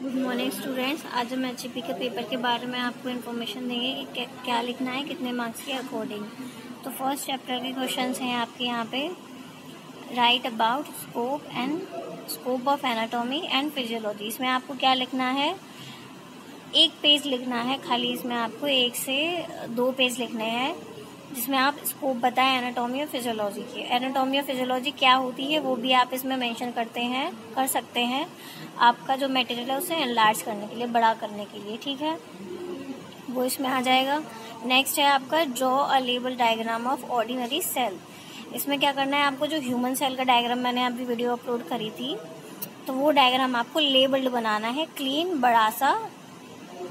Good morning students. आज हम एचईपी के पेपर के बारे में आपको इन्फॉर्मेशन देंगे कि क्या लिखना है, कितने मार्क्स के अकॉर्डिंग। तो फर्स्ट चैप्टर के क्वेश्चंस हैं आपके यहाँ पे। Right about scope of anatomy and physiology. इसमें आपको क्या लिखना है, एक पेज लिखना है खाली। इसमें आपको 1 से 2 पेज लिखने हैं जिसमें आप स्कोप बताएं एनाटॉमी और फिजियोलॉजी की। एनाटॉमी और फिजियोलॉजी क्या होती है वो भी आप इसमें मेंशन कर सकते हैं। आपका जो मटेरियल है उसे एनलार्ज करने के लिए, बड़ा करने के लिए, ठीक है, वो इसमें आ जाएगा। नेक्स्ट है आपका draw a label diagram of ordinary cell. इसमें क्या करना है आपको, जो ह्यूमन सेल का डायग्राम मैंने अभी वीडियो अपलोड करी थी, तो वो डायग्राम आपको लेबल्ड बनाना है, क्लीन, बड़ा सा,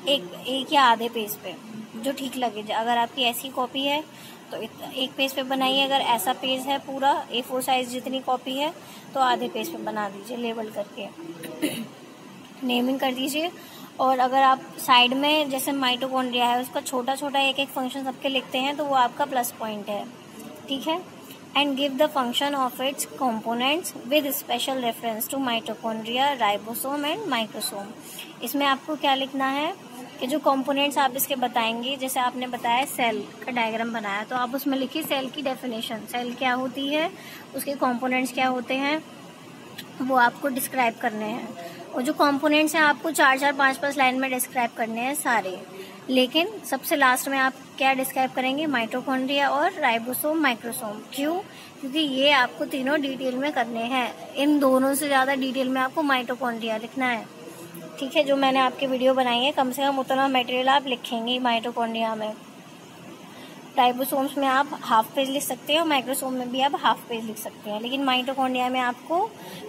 एक या आधे पेज पे, जो ठीक लगे। अगर आपकी ऐसी कॉपी है तो एक पेज पे बनाइए, अगर ऐसा पेज है पूरा A4 साइज जितनी कॉपी है तो आधे पेज पे बना दीजिए लेबल करके। नेमिंग कर दीजिए। और अगर आप साइड में जैसे माइटोकॉन्ड्रिया है उसका छोटा छोटा एक एक फंक्शन सबके लिखते हैं तो वो आपका प्लस पॉइंट है, ठीक है। And give the function of its components with special reference to mitochondria, ribosome and microsome. इसमें आपको क्या लिखना है कि जो कंपोनेंट्स आप इसके बताएंगे, जैसे आपने बताया सेल का डायग्राम बनाया तो आप उसमें लिखिए सेल की डेफिनेशन, सेल क्या होती है, उसके कंपोनेंट्स क्या होते हैं, वो आपको डिस्क्राइब करने हैं। और जो कंपोनेंट्स हैं आपको 4-4, 5-5 लाइन में डिस्क्राइब करने हैं सारे। लेकिन सबसे लास्ट में आप क्या डिस्क्राइब करेंगे, माइटोकॉन्ड्रिया और राइबोसोम, माइक्रोसोम। क्यों? क्योंकि ये आपको तीनों डिटेल में करने हैं। इन दोनों से ज्यादा डिटेल में आपको माइटोकॉन्ड्रिया लिखना है, ठीक है। जो मैंने आपके वीडियो बनाई है कम से कम उतना मटेरियल आप लिखेंगे माइटोकॉन्ड्रिया में। राइबोसोम्स में आप हाफ पेज लिख सकते हैं और माइक्रोसोम में भी आप हाफ पेज लिख सकते हैं, लेकिन माइटोकॉन्ड्रिया में आपको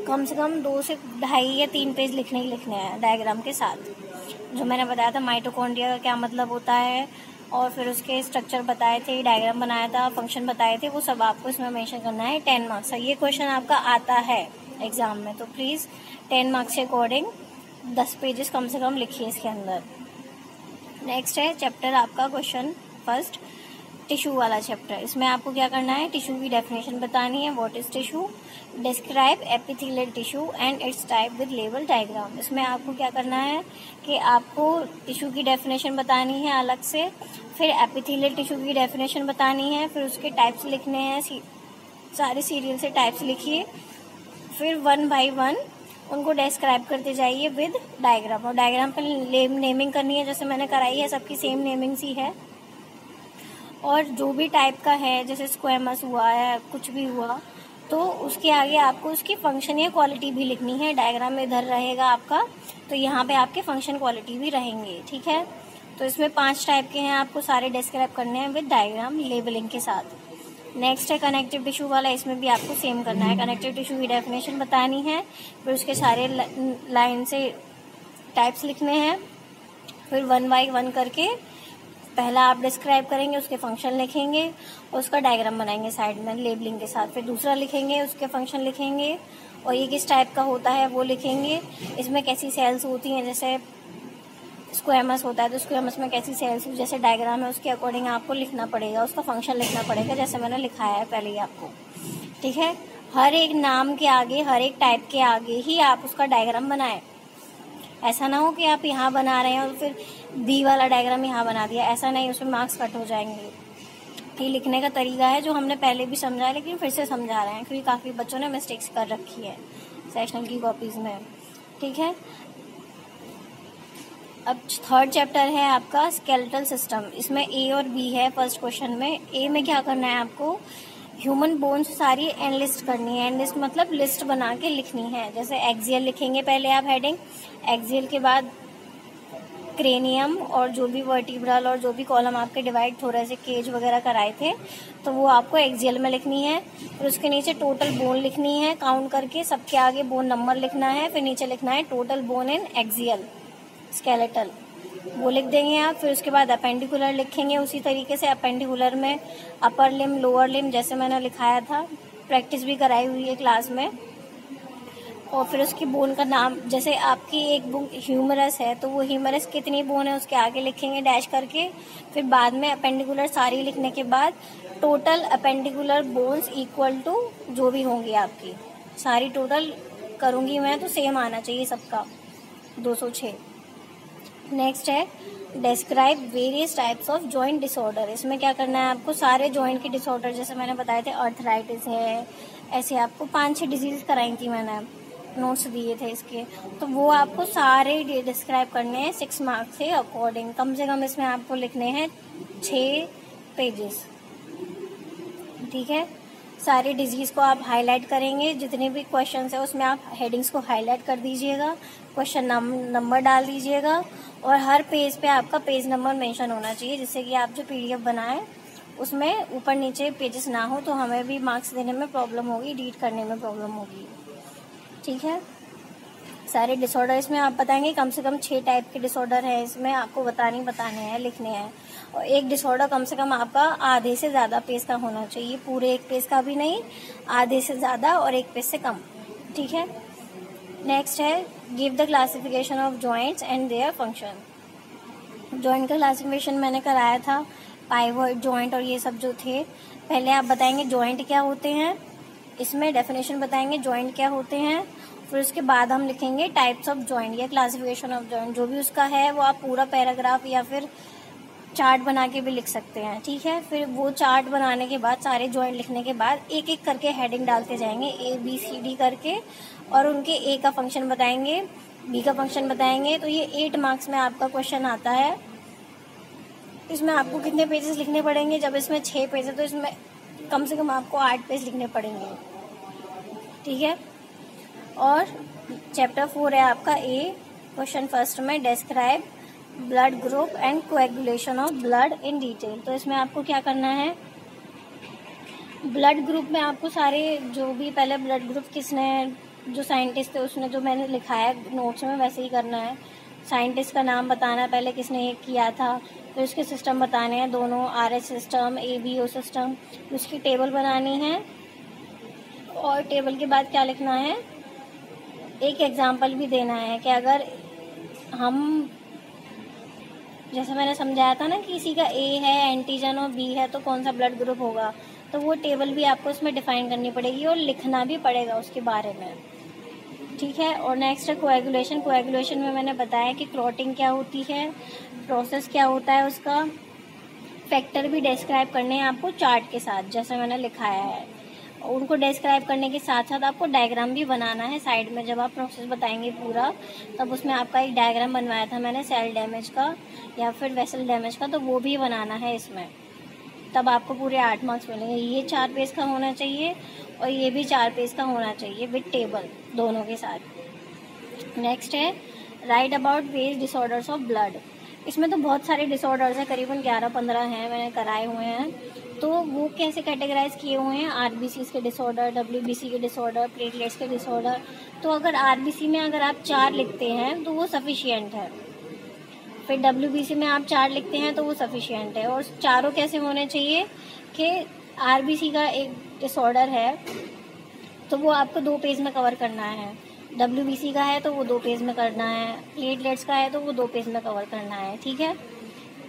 कम से कम 2 से 2.5 या 3 पेज लिखने ही लिखने हैं डायग्राम के साथ। जो मैंने बताया था माइटोकॉन्ड्रिया का क्या मतलब होता है और फिर उसके स्ट्रक्चर बताए थे, डायग्राम बनाया था, फंक्शन बताए थे, वो सब आपको इसमें मेंशन करना है। 10 मार्क्स ये क्वेश्चन आपका आता है एग्जाम में, तो प्लीज 10 मार्क्स के अकॉर्डिंग 10 पेजेस कम से कम लिखिए इसके अंदर। नेक्स्ट है चैप्टर आपका क्वेश्चन फर्स्ट, टिश्यू वाला चैप्टर। इसमें आपको क्या करना है, टिश्यू की डेफिनेशन बतानी है। What is tissue, describe epithelial tissue and it's type with label diagram. इसमें आपको क्या करना है कि आपको टिश्यू की डेफिनेशन बतानी है अलग से, फिर एपिथेलियल टिश्यू की डेफिनेशन बतानी है, फिर उसके टाइप्स लिखने हैं, सारे सीरियल से टाइप्स लिखिए, फिर 1 बाय 1 उनको डिस्क्राइब करते जाइए विद डायग्राम। और डायग्राम पर नेमिंग करनी है, जैसे मैंने कराई है, सबकी सेम नेमिंग सी है। और जो भी टाइप का है, जैसे स्क्वेमस हुआ है, कुछ भी हुआ, तो उसके आगे आपको उसकी फंक्शन या क्वालिटी भी लिखनी है। डायग्राम में इधर रहेगा आपका, तो यहाँ पे आपके फंक्शन क्वालिटी भी रहेंगे, ठीक है। तो इसमें 5 टाइप के हैं, आपको सारे डिस्क्राइब करने हैं विद डायग्राम लेबलिंग के साथ। नेक्स्ट है कनेक्टिव टिश्यू वाला। इसमें भी आपको सेम करना है, कनेक्टिव टिश्यू की डेफिनेशन बतानी है, फिर उसके सारे लाइन से टाइप्स लिखने हैं, फिर 1 बाय 1 करके पहला आप डिस्क्राइब करेंगे, उसके फंक्शन लिखेंगे और उसका डायग्राम बनाएंगे साइड में लेबलिंग के साथ, फिर दूसरा लिखेंगे, उसके फंक्शन लिखेंगे और ये किस टाइप का होता है वो लिखेंगे। इसमें कैसी सेल्स होती हैं, जैसे स्क्वेमस होता है तो स्क्वेमस में कैसी सेल्स, जैसे डायग्राम है उसके अकॉर्डिंग आपको लिखना पड़ेगा, उसका फंक्शन लिखना पड़ेगा, जैसे मैंने लिखाया है पहले ही आपको, ठीक है। हर एक नाम के आगे, हर एक टाइप के आगे ही आप उसका डायग्राम बनाएं। ऐसा ना हो कि आप यहाँ बना रहे हैं और फिर बी वाला डायग्राम यहाँ बना दिया, ऐसा नहीं, उसमें मार्क्स कट हो जाएंगे। ये लिखने का तरीका है जो हमने पहले भी समझाया, लेकिन फिर से समझा रहे हैं क्योंकि काफी बच्चों ने मिस्टेक्स कर रखी है सेशनल की कॉपीज में, ठीक है। अब थर्ड चैप्टर है आपका स्केलेटल सिस्टम। इसमें ए और बी है। फर्स्ट क्वेश्चन में ए में क्या करना है आपको, ह्यूमन बोन्स सारी एनलिस्ट करनी है। एनलिस्ट मतलब लिस्ट बना के लिखनी है। जैसे एक्सियल लिखेंगे पहले आप हेडिंग, एक्सियल के बाद क्रेनियम और जो भी वर्टिब्रल और जो भी कॉलम आपके डिवाइड थोड़ा से केज वगैरह कराए थे तो वो आपको एक्सियल में लिखनी है। फिर उसके नीचे टोटल बोन लिखनी है, काउंट करके सबके आगे बोन नंबर लिखना है। फिर नीचे लिखना है टोटल बोन इन एक्सियल स्केलेटल, वो लिख देंगे आप। फिर उसके बाद अपेंडिकुलर लिखेंगे उसी तरीके से। अपेंडिकुलर में अपर लिम, लोअर लिम, जैसे मैंने लिखाया था, प्रैक्टिस भी कराई हुई है क्लास में। और फिर उसकी बोन का नाम, जैसे आपकी एक ह्यूमरस है तो वो ह्यूमरस कितनी बोन है उसके आगे लिखेंगे डैश करके। फिर बाद में अपेंडिकुलर सारी लिखने के बाद total appendicular bones equal to जो भी होंगी आपकी सारी टोटल करूंगी मैं, तो सेम आना चाहिए सबका। 206। नेक्स्ट है describe various types of joint disorder. इसमें क्या करना है आपको, सारे जॉइंट के डिसऑर्डर जैसे मैंने बताए थे, अर्थराइटिस है, ऐसे आपको 5-6 डिजीज कराई थी मैंने, नोट्स दिए थे इसके, तो वो आपको सारे डिस्क्राइब करने हैं 6 मार्क्स के अकॉर्डिंग। कम से कम इसमें आपको लिखने हैं 6 पेजेस, ठीक है। सारी डिजीज को आप हाईलाइट करेंगे, जितने भी क्वेश्चन है उसमें आप हेडिंग्स को हाईलाइट कर दीजिएगा, क्वेश्चन नंबर डाल दीजिएगा, और हर पेज पे आपका पेज नंबर मेंशन होना चाहिए, जिससे कि आप जो पीडीएफ बनाएं उसमें ऊपर नीचे पेजेस ना हो, तो हमें भी मार्क्स देने में प्रॉब्लम होगी, रीड करने में प्रॉब्लम होगी, ठीक है। सारे डिसऑर्डर इसमें आप बताएंगे, कम से कम 6 टाइप के डिसऑर्डर हैं इसमें, आपको बताने हैं, लिखने हैं। और एक डिसऑर्डर कम से कम आपका आधे से ज़्यादा पेज का होना चाहिए, पूरे 1 पेज का भी नहीं, आधे से ज़्यादा और 1 पेज से कम, ठीक है। नेक्स्ट है give the classification of joints and their function. Joint का क्लासिफिकेशन मैंने कराया था, पाइवट जॉइंट और ये सब जो थे। पहले आप बताएंगे जॉइंट क्या होते हैं, इसमें डेफिनेशन बताएंगे जॉइंट क्या होते हैं, फिर उसके बाद हम लिखेंगे टाइप्स ऑफ जॉइंट या क्लासिफिकेशन ऑफ जॉइंट, जो भी उसका है वो आप पूरा पैराग्राफ या फिर चार्ट बना के भी लिख सकते हैं, ठीक है। फिर वो चार्ट बनाने के बाद, सारे जॉइंट लिखने के बाद एक एक करके हेडिंग डालते जाएंगे, ABCD करके, और उनके ए का फंक्शन बताएंगे, बी का फंक्शन बताएंगे। तो ये 8 मार्क्स में आपका क्वेश्चन आता है। इसमें आपको कितने पेजेस लिखने पड़ेंगे, जब इसमें 6 पेज है तो इसमें कम से कम आपको 8 पेज लिखने पड़ेंगे, ठीक है। और चैप्टर 4 है आपका ए, क्वेश्चन फर्स्ट में describe blood group and coagulation of blood in detail. तो इसमें आपको क्या करना है, ब्लड ग्रुप में आपको सारे जो भी पहले ब्लड ग्रुप किसने, जो साइंटिस्ट थे उसने जो मैंने लिखा है नोट्स में वैसे ही करना है। साइंटिस्ट का नाम बताना है पहले, किसने ये किया था, फिर उसके सिस्टम बताने हैं दोनों, RH सिस्टम, ABO सिस्टम, उसकी टेबल बनानी है। और टेबल के बाद क्या लिखना है, एक एग्जाम्पल भी देना है कि अगर हम, जैसे मैंने समझाया था ना कि किसी का A है एंटीजन और B है तो कौन सा ब्लड ग्रुप होगा, तो वो टेबल भी आपको इसमें डिफाइन करनी पड़ेगी और लिखना भी पड़ेगा उसके बारे में, ठीक है। और नेक्स्ट है कोएगुलेशन। कोएगुलेशन में मैंने बताया कि क्लॉटिंग क्या होती है, प्रोसेस क्या होता है उसका, फैक्टर भी डिस्क्राइब करने हैं आपको चार्ट के साथ, जैसे मैंने लिखाया है। उनको डिस्क्राइब करने के साथ साथ आपको डायग्राम भी बनाना है साइड में, जब आप प्रोसेस बताएंगे पूरा, तब उसमें आपका एक डायग्राम बनवाया था मैंने सेल डैमेज का या फिर वेसल डैमेज का, तो वो भी बनाना है इसमें, तब आपको पूरे 8 मार्क्स मिलेंगे। ये 4 पेज का होना चाहिए और ये भी 4 पेज का होना चाहिए विद टेबल दोनों के साथ। नेक्स्ट है right about various disorders of blood. इसमें तो बहुत सारे डिसऑर्डर्स हैं, करीबन 11-15 हैं, मैंने कराए हुए हैं। तो वो कैसे कैटेगराइज किए हुए हैं, RBCs के डिसऑर्डर, WBC के डिसऑर्डर, प्लेटलेट्स के डिसऑर्डर। तो अगर RBC में अगर आप 4 लिखते हैं तो वो सफिशिएंट है, फिर WBC में आप 4 लिखते हैं तो वो सफिशिएंट है। और चारों कैसे होने चाहिए कि RBC का एक डिसऑर्डर है तो वो आपको 2 पेज में कवर करना है, WBC का है तो वो 2 पेज में करना है, प्लेटलेट्स का है तो वो 2 पेज में कवर करना है, ठीक है।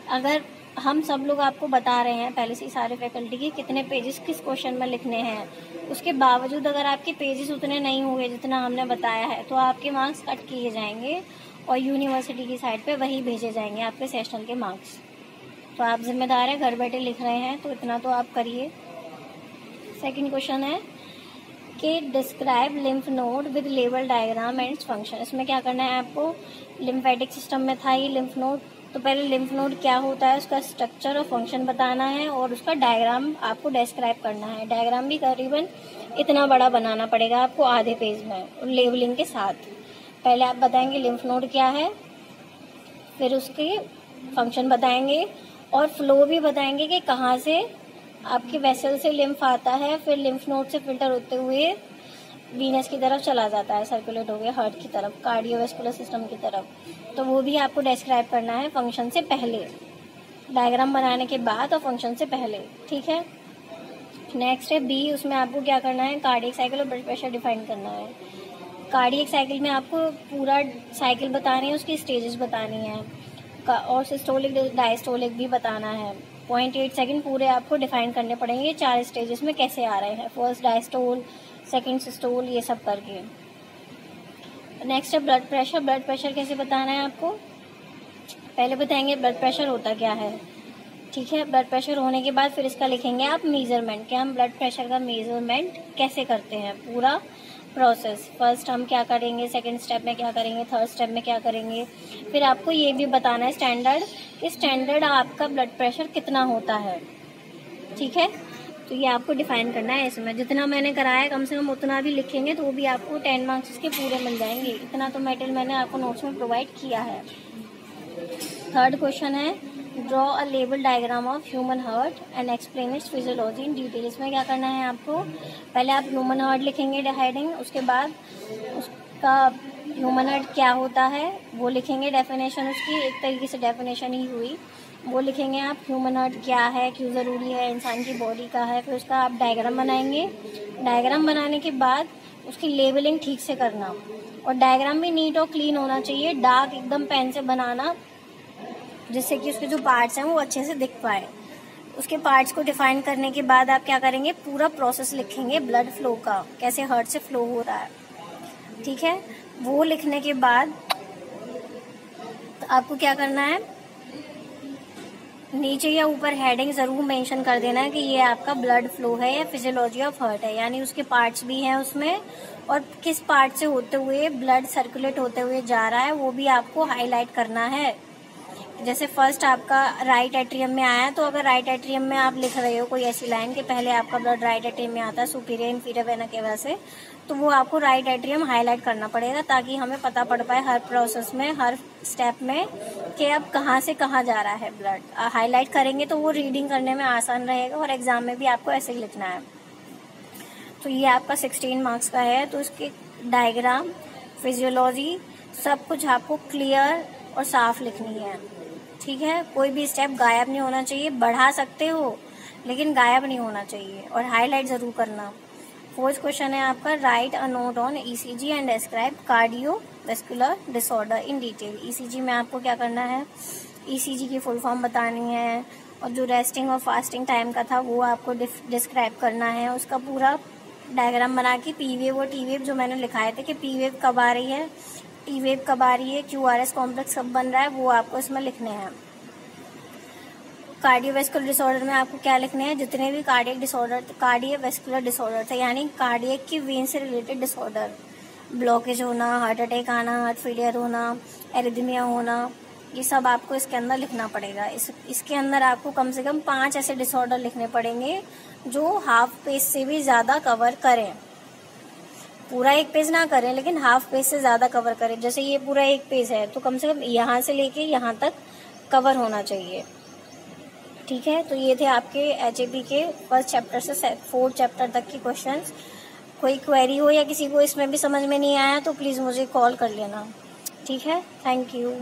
अगर हम सब लोग आपको बता रहे हैं पहले से ही सारे फैकल्टी के कितने पेजेस किस क्वेश्चन में लिखने हैं, उसके बावजूद अगर आपके पेजेस उतने नहीं हुए जितना हमने बताया है तो आपके मार्क्स कट किए जाएंगे और यूनिवर्सिटी की साइड पे वही भेजे जाएंगे आपके सेशनल के मार्क्स। तो आप जिम्मेदार हैं, घर बैठे लिख रहे हैं तो इतना तो आप करिए। सेकंड क्वेश्चन है कि describe lymph node with level diagram and its function. इसमें क्या करना है आपको, लिम्फेटिक सिस्टम में था ये लिम्फ नोड, तो पहले लिम्फ नोड क्या होता है उसका स्ट्रक्चर और फंक्शन बताना है और उसका डायग्राम आपको डिस्क्राइब करना है। डायग्राम भी करीबन इतना बड़ा बनाना पड़ेगा आपको आधे पेज में लेवलिंग के साथ। पहले आप बताएंगे लिम्फ नोड क्या है, फिर उसके फंक्शन बताएंगे और फ्लो भी बताएंगे कि कहाँ से आपके वेसल से लिम्फ आता है, फिर लिम्फ नोड से फिल्टर होते हुए वीनस की तरफ चला जाता है, सर्कुलेट हो गया हार्ट की तरफ, कार्डियोवैस्कुलर सिस्टम की तरफ। तो वो भी आपको डिस्क्राइब करना है फंक्शन से पहले, डायग्राम बनाने के बाद और फंक्शन से पहले, ठीक है। नेक्स्ट है बी, उसमें आपको क्या करना है, कार्डियक साइकिल और ब्लड प्रेशर डिफाइन करना है। कार्डियक साइकिल में आपको पूरा साइकिल बतानी है, उसकी स्टेजेस बतानी है और सिस्टोलिक डायस्टोलिक भी बताना है। 0.8 सेकेंड पूरे आपको डिफाइन करने पड़ेंगे 4 स्टेजेस में कैसे आ रहे हैं, फर्स्ट डायस्टोल, सेकेंड सिस्टोल, ये सब करके। नेक्स्ट है ब्लड प्रेशर। ब्लड प्रेशर कैसे बताना है आपको, पहले बताएंगे ब्लड प्रेशर होता क्या है, ठीक है। ब्लड प्रेशर होने के बाद फिर इसका लिखेंगे आप मेजरमेंट, कि हम ब्लड प्रेशर का मेजरमेंट कैसे करते हैं, पूरा प्रोसेस। फर्स्ट हम क्या करेंगे, सेकंड स्टेप में क्या करेंगे, थर्ड स्टेप में क्या करेंगे। फिर आपको ये भी बताना है स्टैंडर्ड, कि स्टैंडर्ड आपका ब्लड प्रेशर कितना होता है, ठीक है। तो ये आपको डिफाइन करना है इसमें। जितना मैंने कराया है कम से कम उतना भी लिखेंगे तो वो भी आपको 10 मार्क्स के पूरे मिल जाएंगे। इतना तो मटेरियल मैंने आपको नोट्स में प्रोवाइड किया है। थर्ड क्वेश्चन है draw a label diagram of human heart and explain it's physiology in detail. इसमें क्या करना है आपको, पहले आप ह्यूमन हार्ट लिखेंगे हेडिंग, उसके बाद उसका ह्यूमन हार्ट क्या होता है वो लिखेंगे, डेफिनेशन उसकी, एक तरीके से डेफिनेशन ही हुई, वो लिखेंगे आप। ह्यूमन हार्ट क्या है, क्यों ज़रूरी है, इंसान की बॉडी का है। फिर उसका आप डायग्राम बनाएंगे। डायग्राम बनाने के बाद उसकी लेबलिंग ठीक से करना, और डायग्राम भी नीट और क्लीन होना चाहिए, डार्क एकदम पेन से बनाना, जिससे कि उसके जो पार्ट्स हैं वो अच्छे से दिख पाए। उसके पार्ट्स को डिफाइन करने के बाद आप क्या करेंगे, पूरा प्रोसेस लिखेंगे ब्लड फ्लो का, कैसे हार्ट से फ्लो हो रहा है, ठीक है। वो लिखने के बाद आपको क्या करना है, नीचे या ऊपर हेडिंग जरूर मेंशन कर देना है कि ये आपका ब्लड फ्लो है या फिजियोलॉजी ऑफ हार्ट है, यानी उसके पार्ट्स भी हैं उसमें, और किस पार्ट से होते हुए ब्लड सर्कुलेट होते हुए जा रहा है वो भी आपको हाईलाइट करना है। जैसे फर्स्ट आपका राइट एट्रियम में आया, तो अगर राइट एट्रियम में आप लिख रहे हो कोई ऐसी लाइन कि पहले आपका ब्लड राइट एट्रियम में आता है सुपीरियर इंफीरियर वेना केवा से, तो वो आपको राइट एट्रियम हाईलाइट करना पड़ेगा, ताकि हमें पता पड़ पाए हर प्रोसेस में, हर स्टेप में, कि अब कहाँ से कहाँ जा रहा है ब्लड। हाईलाइट करेंगे तो वो रीडिंग करने में आसान रहेगा, और एग्जाम में भी आपको ऐसे ही लिखना है। तो ये आपका 16 मार्क्स का है, तो इसके डायग्राम, फिजियोलॉजी, सब कुछ आपको क्लियर और साफ लिखनी है, ठीक है। कोई भी स्टेप गायब नहीं होना चाहिए, बढ़ा सकते हो लेकिन गायब नहीं होना चाहिए, और हाईलाइट जरूर करना। फोर्थ क्वेश्चन है आपका right a note on ECG and describe cardiovascular disorder in detail. ECG में आपको क्या करना है, ईसीजी की फुल फॉर्म बतानी है, और जो रेस्टिंग और फास्टिंग टाइम का था वो आपको डिस्क्राइब करना है, उसका पूरा डायग्राम बना के पी वेव और टी वेव जो मैंने लिखाए थे कि पी वेव कब आ रही है, टी वेव कब आ रही है, क्यूआरएस कॉम्प्लेक्स कब बन रहा है, वो आपको इसमें लिखने हैं। कार्डियोवैस्कुलर डिसऑर्डर में आपको क्या लिखने हैं, जितने भी कार्डियोवैस्कुलर डिसऑर्डर थे, यानी कार्डियक की वेन से रिलेटेड डिसऑर्डर, ब्लॉकेज होना, हार्ट अटैक आना, हार्ट फेलियर होना, एरिथमिया होना, ये सब आपको इसके अंदर लिखना पड़ेगा। इसके अंदर आपको कम से कम 5 ऐसे डिसऑर्डर लिखने पड़ेंगे जो हाफ पेज से भी ज्यादा कवर करें। पूरा एक पेज ना करें, लेकिन हाफ पेज से ज्यादा कवर करें। जैसे ये पूरा एक पेज है, तो कम से कम यहाँ से लेके यहाँ तक कवर होना चाहिए, ठीक है। तो ये थे आपके एचएपी के फर्स्ट चैप्टर से 4th चैप्टर तक के क्वेश्चंस। कोई क्वेरी हो या किसी को इसमें भी समझ में नहीं आया तो प्लीज मुझे कॉल कर लेना, ठीक है। Thank you.